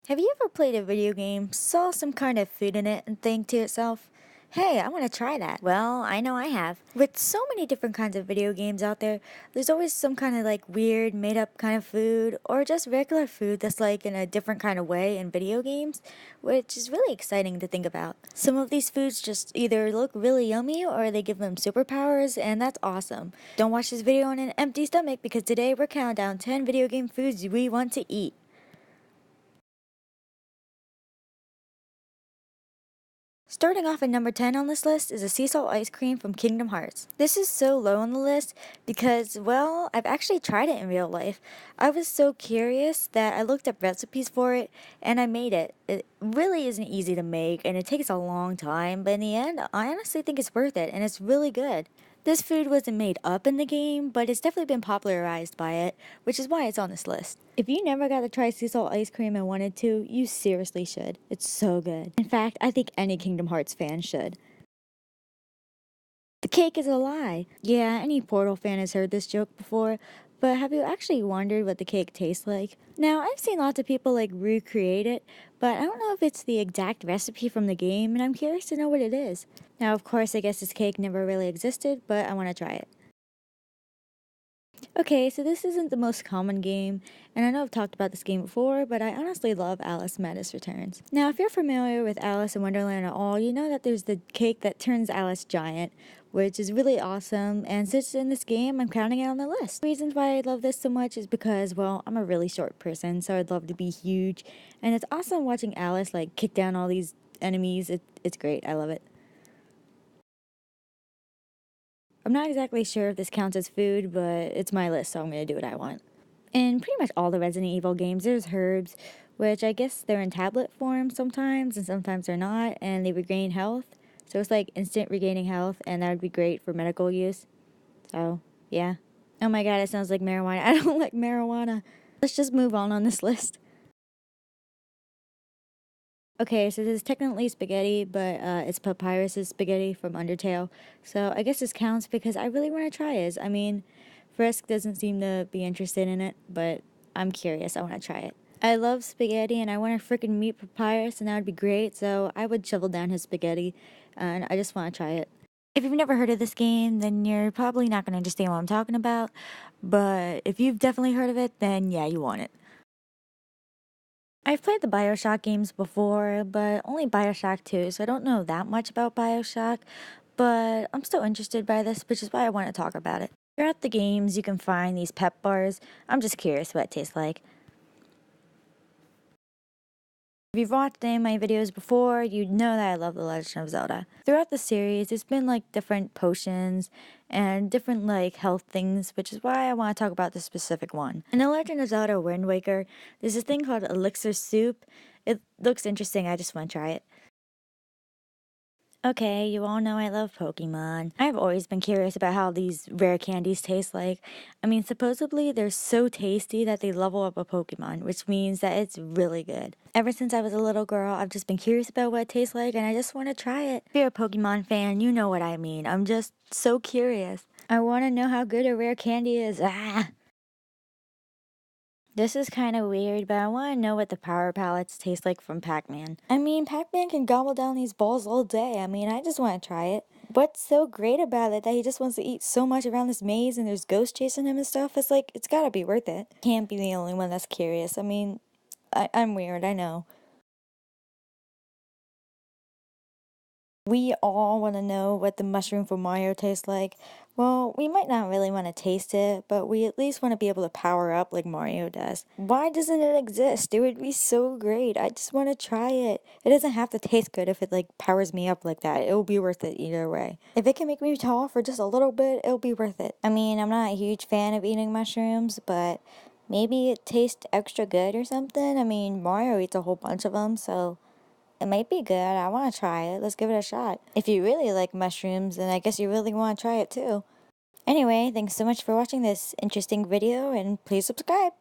Have you ever played a video game, saw some kind of food in it, and think to yourself, hey, I want to try that? Well, I know I have. With so many different kinds of video games out there, there's always some kind of like weird, made up kind of food, or just regular food that's like in a different kind of way in video games, which is really exciting to think about. Some of these foods just either look really yummy or they give them superpowers, and that's awesome. Don't watch this video on an empty stomach because today we're counting down 10 video game foods we want to eat. Starting off at number 10 on this list is a sea salt ice cream from Kingdom Hearts. This is so low on the list because, well, I've actually tried it in real life. I was so curious that I looked up recipes for it and I made it. It really isn't easy to make and it takes a long time, but in the end, I honestly think it's worth it and it's really good. This food wasn't made up in the game, but it's definitely been popularized by it, which is why it's on this list. If you never got to try sea salt ice cream and wanted to, you seriously should. It's so good. In fact, I think any Kingdom Hearts fan should. The cake is a lie. Yeah, any Portal fan has heard this joke before, but have you actually wondered what the cake tastes like? Now, I've seen lots of people like recreate it, but I don't know if it's the exact recipe from the game, and I'm curious to know what it is. Now, of course, I guess this cake never really existed, but I want to try it. Okay, so this isn't the most common game, and I know I've talked about this game before, but I honestly love Alice Madness Returns. Now, if you're familiar with Alice in Wonderland at all, you know that there's the cake that turns Alice giant, which is really awesome, and since it's in this game, I'm counting it on the list. The reasons why I love this so much is because, well, I'm a really short person, so I'd love to be huge, and it's awesome watching Alice, like, kick down all these enemies. It's great. I love it. I'm not exactly sure if this counts as food, but it's my list, so I'm going to do what I want. In pretty much all the Resident Evil games, there's herbs, which I guess they're in tablet form sometimes, and sometimes they're not, and they regain health. So it's like instant regaining health, and that would be great for medical use. So, yeah. Oh my god, it sounds like marijuana. I don't like marijuana. Let's just move on this list. Okay, so this is technically spaghetti, but it's Papyrus's spaghetti from Undertale. So I guess this counts because I really want to try it. I mean, Frisk doesn't seem to be interested in it, but I'm curious. I want to try it. I love spaghetti and I want to freaking meet Papyrus, and that would be great. So I would shovel down his spaghetti, and I just want to try it. If you've never heard of this game, then you're probably not going to understand what I'm talking about. But if you've definitely heard of it, then yeah, you want it. I've played the Bioshock games before, but only Bioshock 2, so I don't know that much about Bioshock, but I'm still interested by this, which is why I want to talk about it. Throughout the games, you can find these pep bars. I'm just curious what it tastes like. If you've watched any of my videos before, you know that I love The Legend of Zelda. Throughout the series, there's been like different potions and different like health things, which is why I want to talk about this specific one. In The Legend of Zelda Wind Waker, there's this thing called elixir soup. It looks interesting, I just want to try it. Okay, you all know I love Pokemon. I've always been curious about how these rare candies taste like. I mean, supposedly they're so tasty that they level up a Pokemon, which means that it's really good. Ever since I was a little girl, I've just been curious about what it tastes like and I just want to try it. If you're a Pokemon fan, you know what I mean. I'm just so curious. I want to know how good a rare candy is. Ah! This is kind of weird, but I want to know what the power pellets taste like from PacMan. I mean, PacMan can gobble down these balls all day. I mean, I just want to try it. What's so great about it that he just wants to eat so much around this maze and there's ghosts chasing him and stuff? It's like, it's gotta be worth it. Can't be the only one that's curious. I mean, I'm weird, I know. We all want to know what the mushroom from Mario tastes like. Well, we might not really want to taste it, but we at least want to be able to power up like Mario does. Why doesn't it exist? It would be so great. I just want to try it. It doesn't have to taste good if it like powers me up like that. It will be worth it either way. If it can make me tall for just a little bit, it'll be worth it. I mean, I'm not a huge fan of eating mushrooms, but maybe it tastes extra good or something. I mean, Mario eats a whole bunch of them, so it might be good. I want to try it. Let's give it a shot. If you really like mushrooms, then I guess you really want to try it too. Anyway, thanks so much for watching this interesting video, and please subscribe.